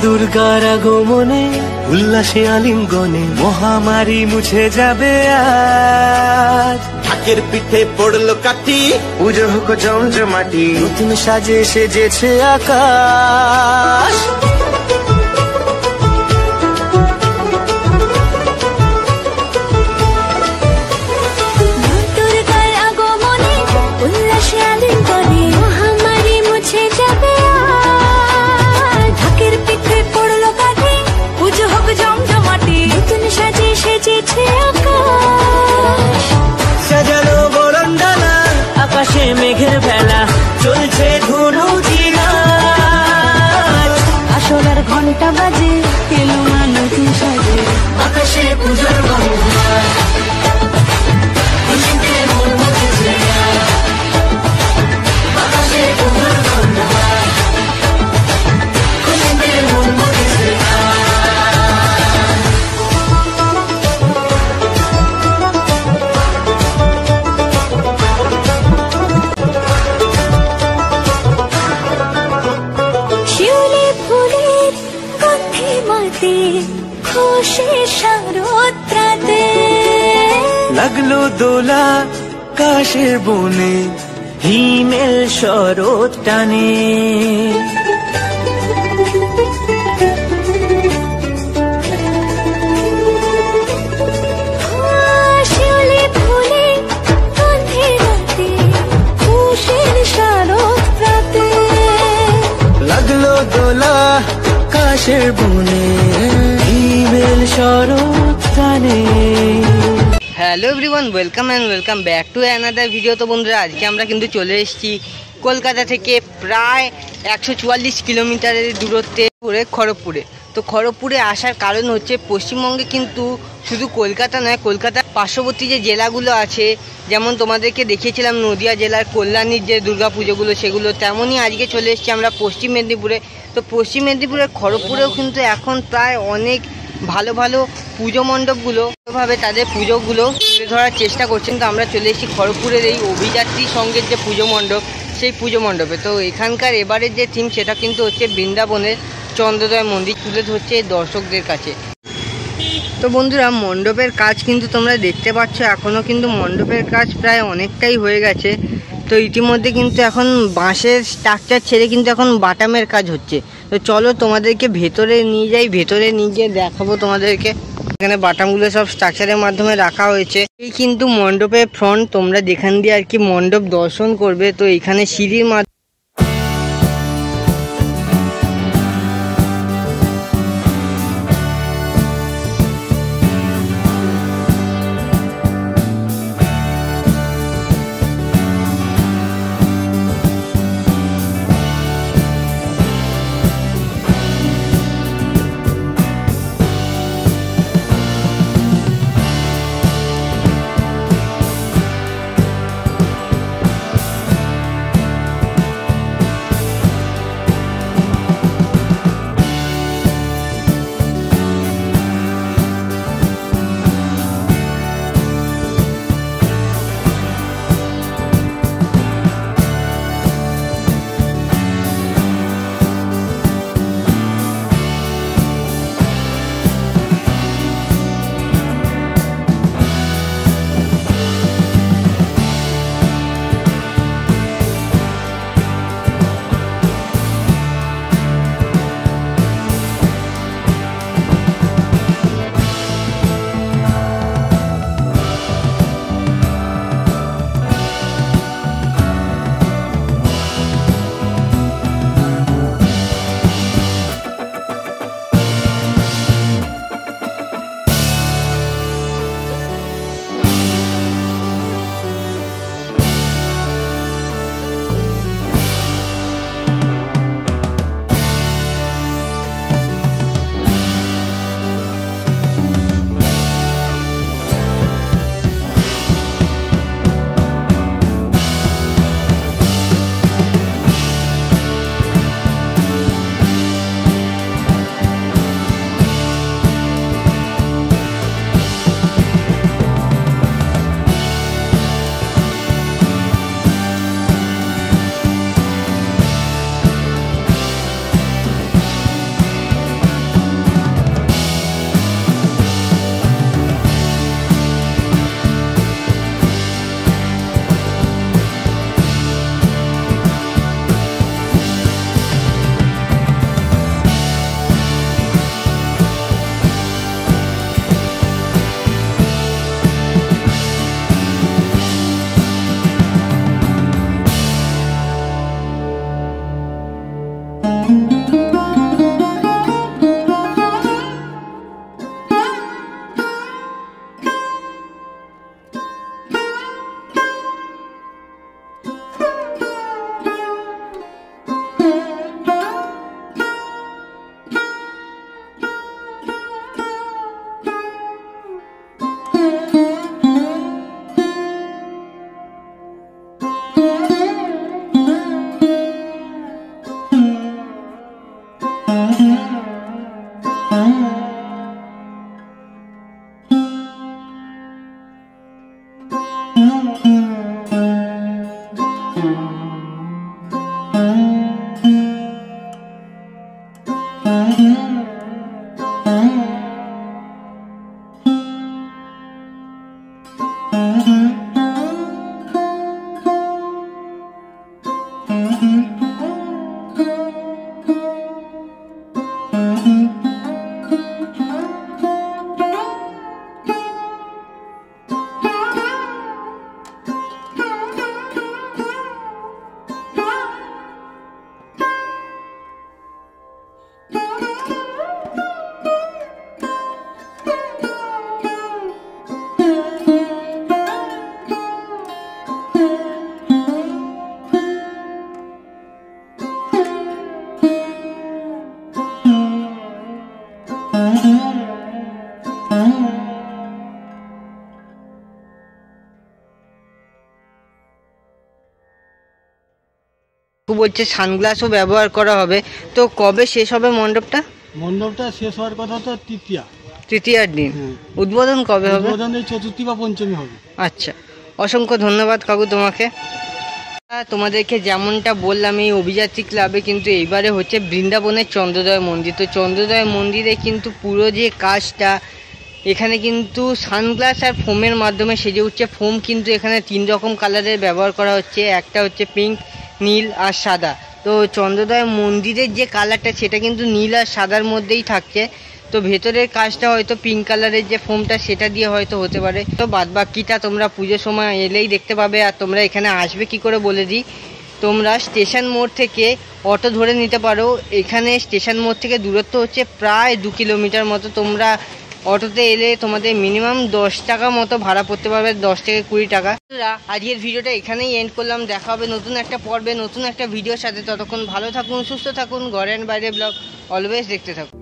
দুর্গার আগমনে উল্লাসে আলিঙ্গনে মহামারী মুছে যাবে আজ। ঢাকের পিঠে পড়লো কাঠি, পুজো হোক জমজমাটি, নতুন সাজে সেজেছে আকাশ। সাজানো বরণডালা, আকাশে মেঘের ভেলা, চলছে ধুনু জিনাজ। আসলার ঘন্টা বাজে, এলো মা নতুন সাজে, আকাশে পুজোর গন্ধ। শিউলি ফুলের গন্ধে মাতে, খুশির শারদরাতে লাগলো দোলা কাশের বনে, হিমেল শরৎ টানে। শিউলি ফুলের গন্ধে মাতে, খুশির শারদরাতে লাগলো দোলা কাশের বনে, হিমেল শরৎ টানে। Hello everyone, welcome back to another video. তো বন্ধুরা, আজকে আমরা কিন্তু চলে এসেছি কলকাতা থেকে প্রায় 144 কিলোমিটারের দূরত্বে খড়গপুরে। তো খড়গপুরে আসার কারণ হচ্ছে পশ্চিমবঙ্গে কিন্তু শুধু কলকাতা নয়, কলকাতার পার্শ্ববর্তী যে জেলাগুলো আছে, যেমন তোমাদেরকে দেখিয়েছিলাম নদিয়া জেলার কল্যাণীর যে দুর্গা পুজোগুলো সেগুলো, তেমনই আজকে চলে এসেছি আমরা পশ্চিম মেদিনীপুরে। তো পশ্চিম মেদিনীপুরের খড়গপুরেও কিন্তু এখন প্রায় অনেক ভালো ভালো পুজো মণ্ডপগুলো ভাবে তাদের পুজোগুলো তুলে ধরার চেষ্টা করছেন। তো আমরা চলে এসেছি খড়গপুরের এই অভিযাত্রী সঙ্গের যে পুজো মণ্ডপ, সেই পুজো মণ্ডপে। তো এখানকার এবারের যে থিম সেটা কিন্তু হচ্ছে বৃন্দাবনের চন্দ্রোদয় মন্দির তুলে ধরছে দর্শকদের কাছে। তো বন্ধুরা, মণ্ডপের কাজ কিন্তু তোমরা দেখতে পাচ্ছ, এখনও কিন্তু মণ্ডপের কাজ প্রায় অনেকটাই হয়ে গেছে। তো ইতিমধ্যে কিন্তু এখন বাঁশের স্ট্রাকচার ছেড়ে কিন্তু এখন বাটামের কাজ হচ্ছে। তো চলো তোমাদেরকে ভেতরে নিয়ে যাই, ভেতরে নিয়ে গিয়ে দেখাবো তোমাদেরকে। এখানে বাটামগুলো সব স্ট্রাকচারের মাধ্যমে রাখা হয়েছে। এই কিন্তু মণ্ডপের ফ্রন্ট, তোমরা যেখান দিয়ে আর কি মণ্ডপ দর্শন করবে। তো এখানে সিঁড়ির মাধ্যমে বলছে সানগ্লাসও ব্যবহার করা হবে, তো কবে শেষ হবে মণ্ডপটা? মণ্ডপটা শেষ হওয়ার কথা তো তৃতীয়ার দিন। উদ্বোধন কবে হবে? উদ্বোধন এই চতুর্থী বা পঞ্চমী হবে। আচ্ছা, অসংখ্য ধন্যবাদ কাকু তোমাকে। তোমাদেরকে যেমনটা বললাম, এই অভিযাত্রী ক্লাবে কিন্তু এইবারে হচ্ছে বৃন্দাবনের চন্দ্রোদয় মন্দির। তো চন্দ্রোদয় মন্দিরে কিন্তু পুরো যে কাজটা, এখানে কিন্তু সানগ্লাস আর ফোমের মাধ্যমে সেজে উঠছে। ফোম কিন্তু এখানে 3 রকম কালারের ব্যবহার করা হচ্ছে, একটা হচ্ছে পিঙ্ক, নীল আর সাদা। তো চন্দ্রোদয় মন্দিরের যে কালারটা সেটা কিন্তু নীল আর সাদার মধ্যেই থাকছে। তো ভেতরের কাজটা হয়তো পিঙ্ক কালারের যে ফোমটা সেটা দিয়ে হয়তো হতে পারে। তো বাদবাকিটা তোমরা পুজোর সময় এলেই দেখতে পাবে। আর তোমরা এখানে আসবে কি করে বলে দিই, তোমরা স্টেশন মোড় থেকে অটো ধরে নিতে পারো। এখানে স্টেশন মোড় থেকে দূরত্ব হচ্ছে প্রায় 2 কিলোমিটার মতো। তোমরা অটোতে এলে তোমাদের মিনিমাম 10 টাকা মতো ভাড়া পড়তে পারবে, 10 থেকে 20 টাকা। আজকের ভিডিওটা এখানেই এন্ড করলাম। দেখা হবে নতুন একটা পর্বে, নতুন একটা ভিডিওর সাথে। ততক্ষণ ভালো থাকুন, সুস্থ থাকুন, ঘরে বাইরে ব্লগ অলওয়েজ দেখতে থাকুন।